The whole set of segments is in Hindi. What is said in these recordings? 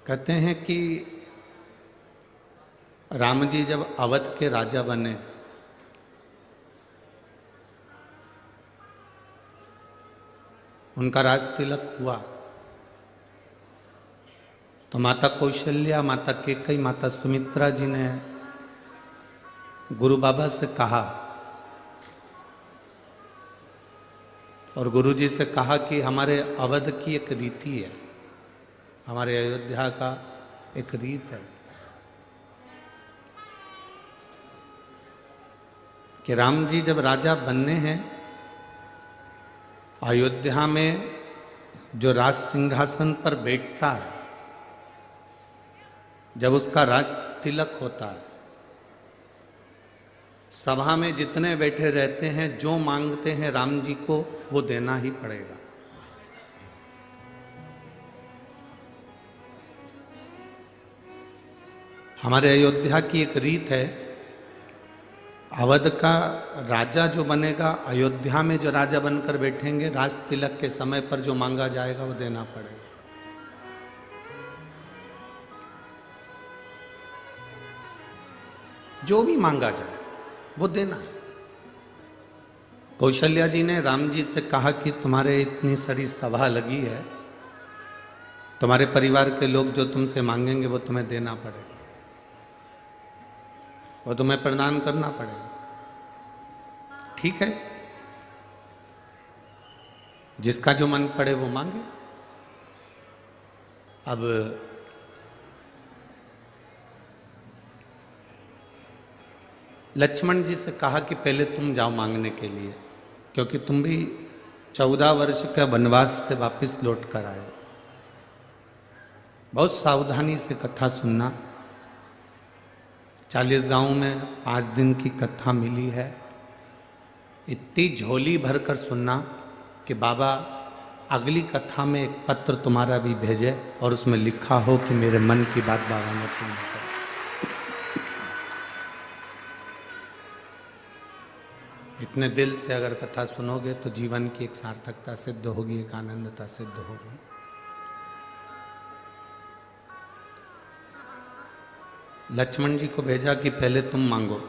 कहते हैं कि राम जी जब अवध के राजा बने उनका राज तिलक हुआ तो माता कौशल्या, माता केकई, माता सुमित्रा जी ने गुरु बाबा से कहा और गुरु जी से कहा कि हमारे अवध की एक रीति है, हमारे अयोध्या का एक रीत है कि राम जी जब राजा बनने हैं अयोध्या में जो राज सिंहासन पर बैठता है, जब उसका राज तिलक होता है, सभा में जितने बैठे रहते हैं जो मांगते हैं राम जी को वो देना ही पड़ेगा। हमारे अयोध्या की एक रीत है, अवध का राजा जो बनेगा, अयोध्या में जो राजा बनकर बैठेंगे, राज तिलक के समय पर जो मांगा जाएगा वो देना पड़ेगा। जो भी मांगा जाए वो देना है। कौशल्या जी ने राम जी से कहा कि तुम्हारे इतनी सारी सभा लगी है, तुम्हारे परिवार के लोग जो तुमसे मांगेंगे वो तुम्हें देना पड़ेगा, वो तुम्हें प्रदान करना पड़ेगा। ठीक है, जिसका जो मन पड़े वो मांगे। अब लक्ष्मण जी से कहा कि पहले तुम जाओ मांगने के लिए, क्योंकि तुम भी 14 वर्ष का वनवास से वापस लौट कर आए। बहुत सावधानी से कथा सुनना। 40 गांव में 5 दिन की कथा मिली है। इतनी झोली भरकर सुनना कि बाबा अगली कथा में एक पत्र तुम्हारा भी भेजे और उसमें लिखा हो कि मेरे मन की बात बाबा ने पूर्ण कर। इतने दिल से अगर कथा सुनोगे तो जीवन की एक सार्थकता सिद्ध होगी, एक आनंदता सिद्ध होगी। लक्ष्मण जी को भेजा कि पहले तुम मांगो।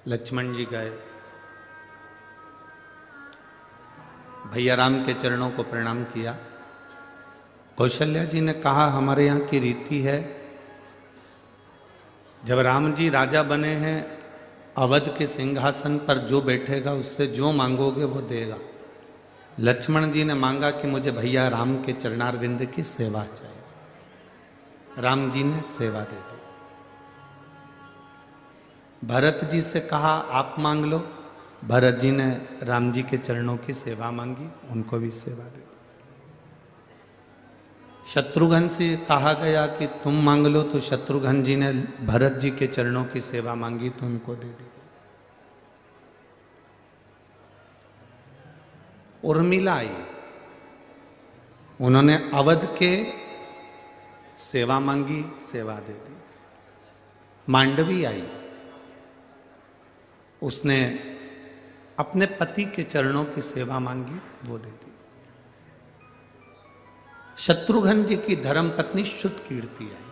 लक्ष्मण जी गए, भैया राम के चरणों को प्रणाम किया। कौशल्या जी ने कहा हमारे यहाँ की रीति है, जब राम जी राजा बने हैं, अवध के सिंहासन पर जो बैठेगा उससे जो मांगोगे वो देगा। लक्ष्मण जी ने मांगा कि मुझे भैया राम के चरणारविंद की सेवा चाहिए। राम जी ने सेवा दे दी। भरत जी से कहा आप मांग लो। भरत जी ने राम जी के चरणों की सेवा मांगी, उनको भी सेवा दे दी। शत्रुघ्न से कहा गया कि तुम मांग लो, तो शत्रुघ्न जी ने भरत जी के चरणों की सेवा मांगी तो उनको दे दी। उर्मिला आई, उन्होंने अवध के सेवा मांगी, सेवा दे दी। मांडवी आई, उसने अपने पति के चरणों की सेवा मांगी, वो दे दी। शत्रुघ्न जी की धर्म पत्नी श्रुत कीर्ति आई।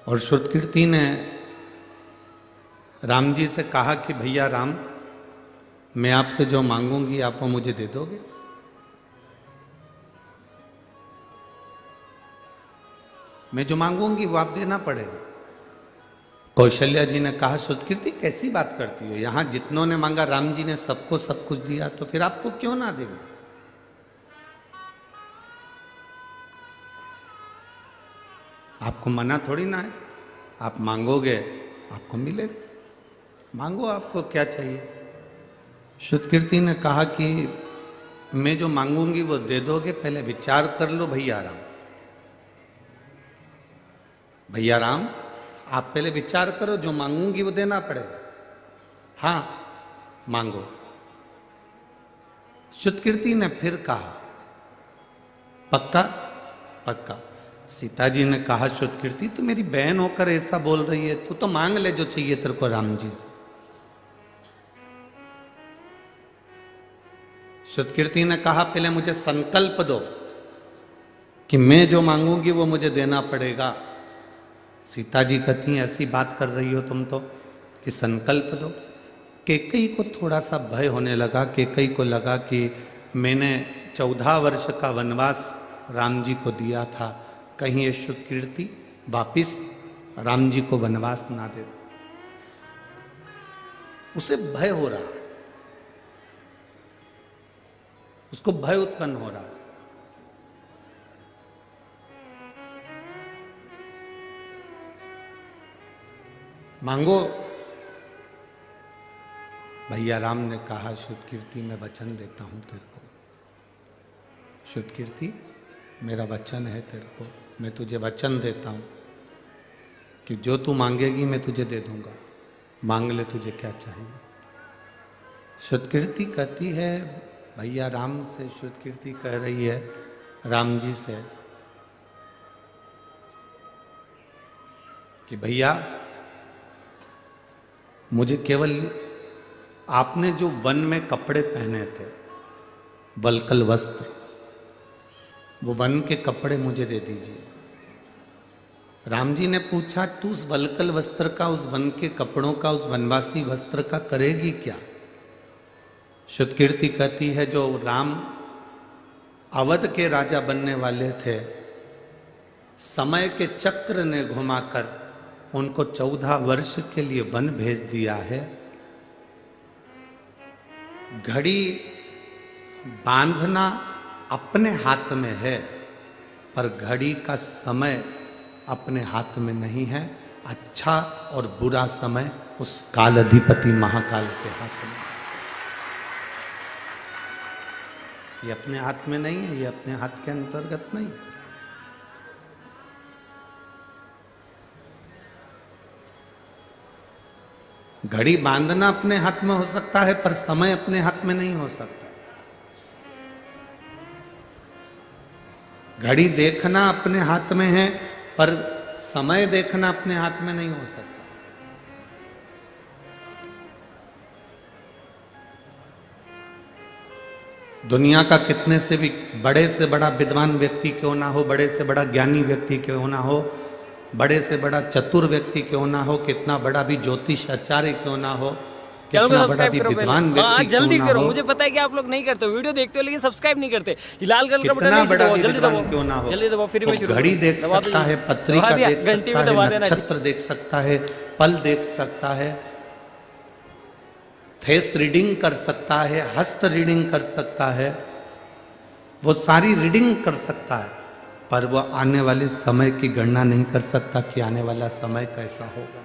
और श्रुत कीर्ति ने राम जी से कहा कि भैया राम, मैं आपसे जो मांगूंगी आप वो मुझे दे दोगे? मैं जो मांगूंगी वो आप देना पड़ेगा। कौशल्या जी ने कहा श्रुत कीर्ति कैसी बात करती हो, यहां जितनों ने मांगा राम जी ने सबको सब कुछ दिया, तो फिर आपको क्यों ना देंगे? आपको मना थोड़ी ना है, आप मांगोगे आपको मिलेगा। मांगो, आपको क्या चाहिए? श्रुत कीर्ति ने कहा कि मैं जो मांगूंगी वो दे दोगे, पहले विचार कर लो भैया राम। भैया राम, आप पहले विचार करो, जो मांगूंगी वो देना पड़ेगा। हाँ मांगो। श्रुत कीर्ति ने फिर कहा पक्का? पक्का। सीता जी ने कहा श्रुत कीर्ति तू मेरी बहन होकर ऐसा बोल रही है, तू तो मांग ले जो चाहिए तेरे को राम जी से। श्रुतकीर्ति ने कहा पहले मुझे संकल्प दो कि मैं जो मांगूंगी वो मुझे देना पड़ेगा। सीता जी कहती हैं ऐसी बात कर रही हो तुम तो कि संकल्प दो। कैकेयी को थोड़ा सा भय होने लगा। कैकेयी को लगा कि मैंने 14 वर्ष का वनवास राम जी को दिया था, कहीं ये श्रुतकीर्ति वापिस राम जी को वनवास ना दे दो। उसे भय हो रहा, उसको भय उत्पन्न हो रहा। मांगो। भैया राम ने कहा श्रुतकीर्ति मैं वचन देता हूं तेरे को। श्रुतकीर्ति मेरा वचन है तेरे को, मैं तुझे वचन देता हूं कि जो तू मांगेगी मैं तुझे दे दूंगा, मांग ले तुझे क्या चाहिए। श्रुतकीर्ति कहती है भैया राम से, श्रुतकीर्ति कह रही है राम जी से कि भैया मुझे केवल आपने जो वन में कपड़े पहने थे, वल्कल वस्त्र, वो वन के कपड़े मुझे दे दीजिए। राम जी ने पूछा तू उस वल्कल वस्त्र का, उस वन के कपड़ों का, उस वनवासी वस्त्र का करेगी क्या? श्रुतकीर्ति कहती है जो राम अवध के राजा बनने वाले थे, समय के चक्र ने घुमाकर उनको 14 वर्ष के लिए वन भेज दिया है। घड़ी बांधना अपने हाथ में है, पर घड़ी का समय अपने हाथ में नहीं है। अच्छा और बुरा समय उस काल अधिपति महाकाल के हाथ में। ये अपने हाथ में नहीं है, ये अपने हाथ के अंतर्गत नहीं है। घड़ी बांधना अपने हाथ में हो सकता है, पर समय अपने हाथ में नहीं हो सकता। घड़ी देखना अपने हाथ में है, पर समय देखना अपने हाथ में नहीं हो सकता। दुनिया का कितने से भी बड़े से बड़ा विद्वान व्यक्ति क्यों ना हो, बड़े से बड़ा ज्ञानी व्यक्ति क्यों ना हो, बड़े से बड़ा चतुर व्यक्ति क्यों ना हो, कितना बड़ा भी ज्योतिष आचार्य क्यों ना हो, कितना बड़ा भी विद्वान व्यक्ति क्यों जल्दी ना करो। हो, मुझे पता है कि आप लोग नहीं करते, वीडियो देखते हो लेकिन सब्सक्राइब नहीं करते। लाल कलर का बटन कितना बड़ा भी जल्दी विद्वान दबाओ, क्यों ना हो, जल्दी दबाओ, फिर मैं वो घड़ी देख सकता है, पत्रिका देख सकता है, नक्षत्र देख सकता है, पल देख सकता है, फेस रीडिंग कर सकता है, हस्त रीडिंग कर सकता है, वो सारी रीडिंग कर सकता है, पर वो आने वाले समय की गणना नहीं कर सकता कि आने वाला समय कैसा होगा।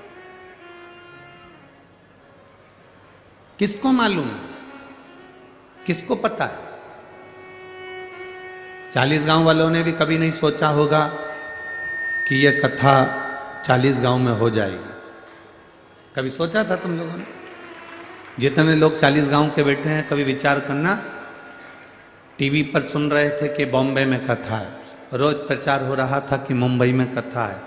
किसको मालूम है? किसको पता है? 40 गांव वालों ने भी कभी नहीं सोचा होगा कि यह कथा 40 गांव में हो जाएगी। कभी सोचा था तुम लोगों ने? जितने लोग 40 गांव के बैठे हैं, कभी विचार करना। टीवी पर सुन रहे थे कि बॉम्बे में कथा है, रोज प्रचार हो रहा था कि मुंबई में कथा है,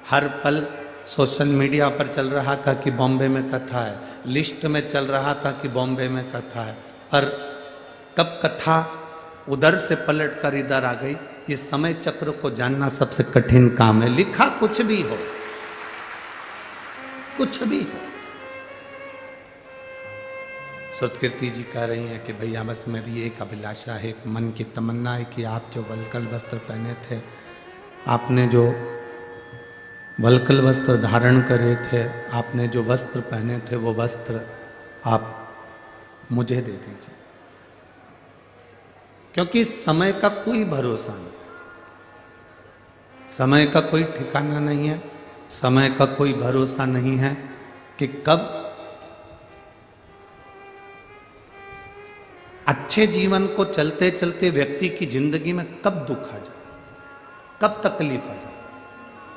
हर पल सोशल मीडिया पर चल रहा था कि बॉम्बे में कथा है, लिस्ट में चल रहा था कि बॉम्बे में कथा है, पर कब कथा उधर से पलट कर इधर आ गई, इस समय चक्र को जानना सबसे कठिन काम है। लिखा कुछ भी हो, कुछ भी हो। श्रुतकीर्ति जी कह रही हैं कि भैया बस मेरी एक अभिलाषा है, एक मन की तमन्ना है कि आप जो वल्कल वस्त्र पहने थे, आपने जो वल्कल वस्त्र धारण करे थे, आपने जो वस्त्र पहने थे, वो वस्त्र आप मुझे दे दीजिए, क्योंकि समय का कोई भरोसा नहीं, समय का कोई ठिकाना नहीं है, समय का कोई भरोसा नहीं है कि कब अच्छे जीवन को चलते चलते व्यक्ति की जिंदगी में कब दुख आ जाए, कब तकलीफ आ जाए,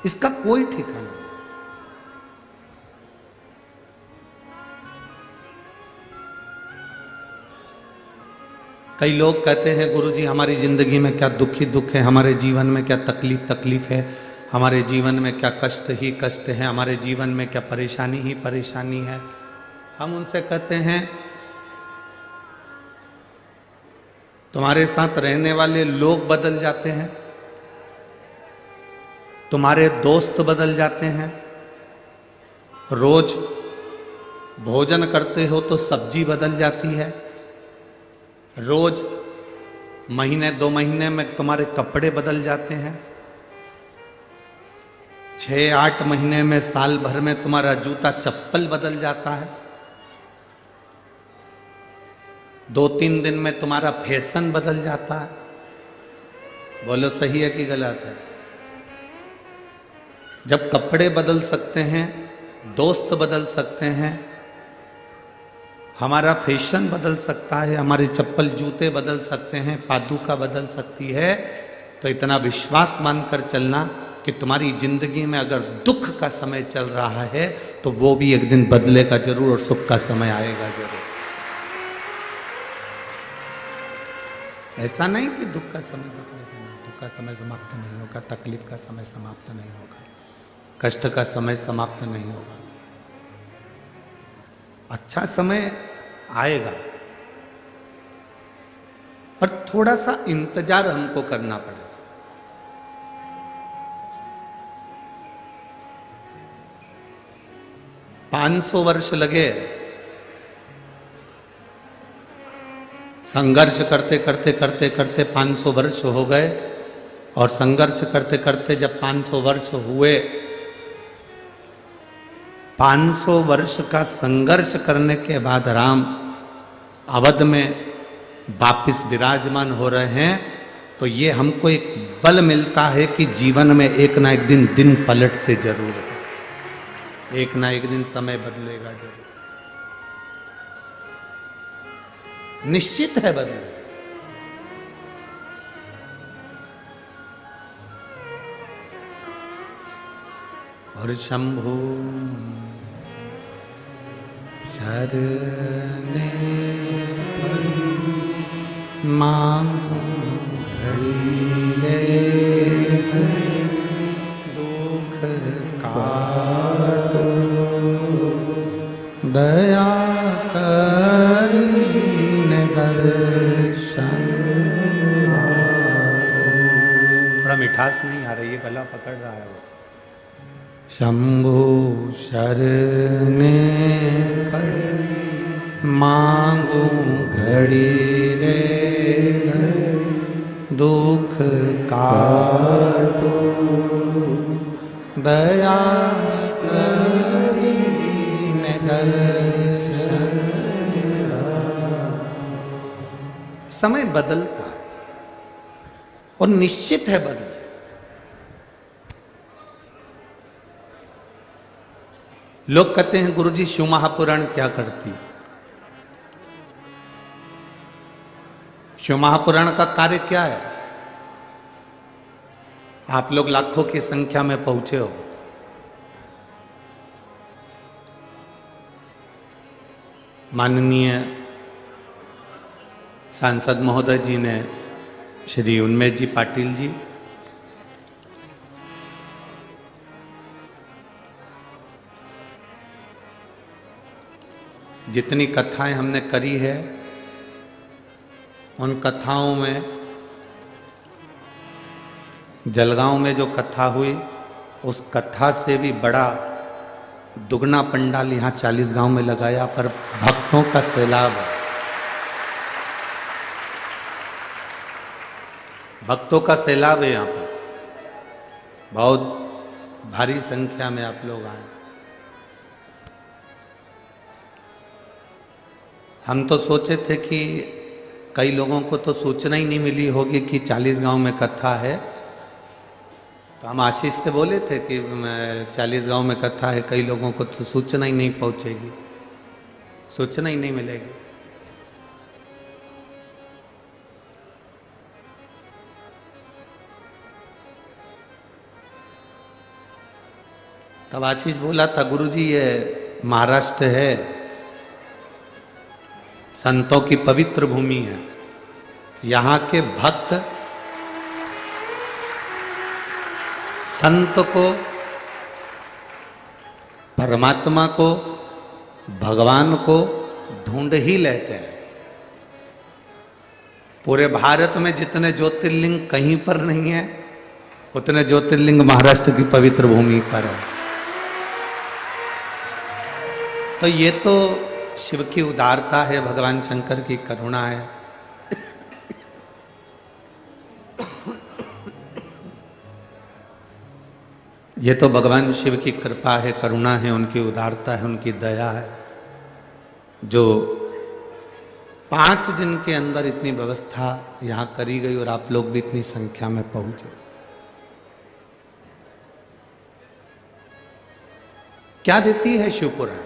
इसका कोई ठिकाना नहीं। कई लोग कहते हैं गुरुजी हमारी जिंदगी में क्या दुख ही दुख है, हमारे जीवन में क्या तकलीफ है, हमारे जीवन में क्या कष्ट ही कष्ट है, हमारे जीवन में क्या परेशानी ही परेशानी है। हम उनसे कहते हैं तुम्हारे साथ रहने वाले लोग बदल जाते हैं, तुम्हारे दोस्त बदल जाते हैं। रोज भोजन करते हो तो सब्जी बदल जाती है, रोज महीने 2 महीने में तुम्हारे कपड़े बदल जाते हैं, 6-8 महीने में, साल भर में तुम्हारा जूता चप्पल बदल जाता है, 2-3 दिन में तुम्हारा फैशन बदल जाता है। बोलो सही है कि गलत है? जब कपड़े बदल सकते हैं, दोस्त बदल सकते हैं, हमारा फैशन बदल सकता है, हमारे चप्पल जूते बदल सकते हैं, पादुका बदल सकती है, तो इतना विश्वास मानकर चलना कि तुम्हारी जिंदगी में अगर दुख का समय चल रहा है तो वो भी एक दिन बदलेगा जरूर और सुख का समय आएगा जरूर। ऐसा नहीं कि दुख का समय बदलेगा, दुख का समय समाप्त नहीं होगा, तकलीफ का समय समाप्त नहीं होगा, कष्ट का समय समाप्त नहीं होगा। अच्छा समय आएगा, पर थोड़ा सा इंतजार हमको करना पड़ेगा। 500 वर्ष लगे संघर्ष करते करते करते करते 500 वर्ष हो गए, और संघर्ष करते करते जब 500 वर्ष हुए, 500 वर्ष का संघर्ष करने के बाद राम अवध में वापिस विराजमान हो रहे हैं, तो ये हमको एक बल मिलता है कि जीवन में एक ना एक दिन पलटते जरूर है, एक ना एक दिन समय बदलेगा जरूर, निश्चित है बदलेगा। और शंभु शरणे पड़ी मांगो घड़ी ले दुख काटो दया करीने दर्शन आपो। थोड़ा मिठास नहीं आ रही है, गला पकड़ रहा है वो। शंभु शरणे पड़ी मांगो घड़ी रे घड़ी दुख काटो दया करीने दर्शन। समय बदलता है और निश्चित है बदले। लोग कहते हैं गुरुजी शिव महापुराण क्या करती है? शिव महापुराण का कार्य क्या है? आप लोग लाखों की संख्या में पहुंचे हो, माननीय सांसद महोदय जी ने, श्री उन्मेष जी पाटिल जी, जितनी कथाएं हमने करी है, उन कथाओं में जलगांव में जो कथा हुई, उस कथा से भी बड़ा दुगना पंडाल यहाँ 40 गांव में लगाया, पर भक्तों का सैलाब है, भक्तों का सैलाब है यहाँ पर, बहुत भारी संख्या में आप लोग आए। हम तो सोचे थे कि कई लोगों को तो सूचना ही नहीं मिली होगी कि 40 गांव में कथा है, तो हम आशीष से बोले थे कि 40 गांव में कथा है, कई लोगों को तो सूचना ही नहीं पहुंचेगी, सूचना ही नहीं मिलेगी। तब आशीष बोला था, गुरुजी ये महाराष्ट्र है, संतों की पवित्र भूमि है, यहाँ के भक्त संत को, परमात्मा को, भगवान को ढूंढ ही लेते हैं। पूरे भारत में जितने ज्योतिर्लिंग कहीं पर नहीं है, उतने ज्योतिर्लिंग महाराष्ट्र की पवित्र भूमि पर है। तो ये तो शिव की उदारता है, भगवान शंकर की करुणा है। ये तो भगवान शिव की कृपा है, करुणा है, उनकी उदारता है, उनकी दया है, जो 5 दिन के अंदर इतनी व्यवस्था यहां करी गई और आप लोग भी इतनी संख्या में पहुंचे। क्या देती है शिवपुराण?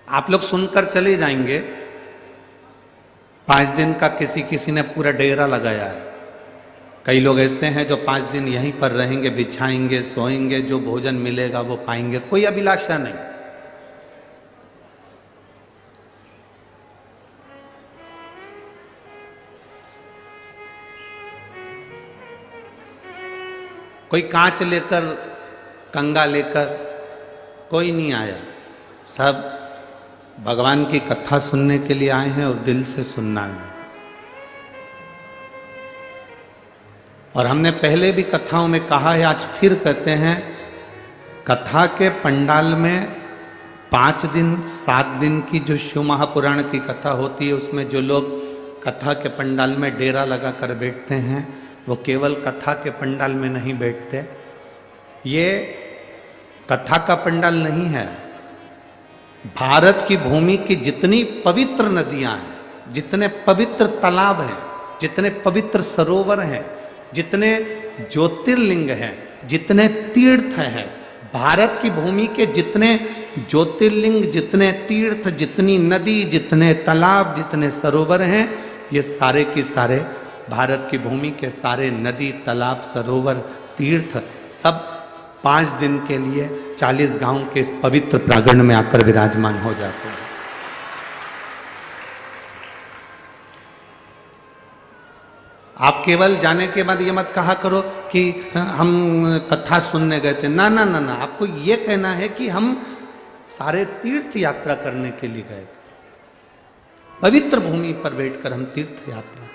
आप लोग सुनकर चले जाएंगे। 5 दिन का किसी ने पूरा डेरा लगाया है। कई लोग ऐसे हैं जो 5 दिन यहीं पर रहेंगे, बिछाएंगे, सोएंगे, जो भोजन मिलेगा वो पाएंगे, कोई अभिलाषा नहीं। कोई कांच लेकर, कंगा लेकर कोई नहीं आया। सब भगवान की कथा सुनने के लिए आए हैं और दिल से सुनना है। और हमने पहले भी कथाओं में कहा है, आज फिर कहते हैं, कथा के पंडाल में 5 दिन 7 दिन की जो शिव महापुराण की कथा होती है, उसमें जो लोग कथा के पंडाल में डेरा लगाकर बैठते हैं, वो केवल कथा के पंडाल में नहीं बैठते। ये कथा का पंडाल नहीं है। भारत की भूमि की जितनी पवित्र नदियां हैं, जितने पवित्र तालाब हैं, जितने पवित्र सरोवर हैं, जितने ज्योतिर्लिंग हैं, जितने तीर्थ हैं, भारत की भूमि के जितने ज्योतिर्लिंग, जितने तीर्थ, जितनी नदी, जितने तालाब, जितने सरोवर हैं, ये सारे के सारे भारत की भूमि के सारे नदी, तालाब, सरोवर, तीर्थ सब 5 दिन के लिए 40 गांव के इस पवित्र प्रांगण में आकर विराजमान हो जाते हैं। आप केवल जाने के बाद ये मत कहा करो कि हम कथा सुनने गए थे। ना ना ना ना, आपको ये कहना है कि हम सारे तीर्थ यात्रा करने के लिए गए थे। पवित्र भूमि पर बैठकर हम तीर्थ यात्रा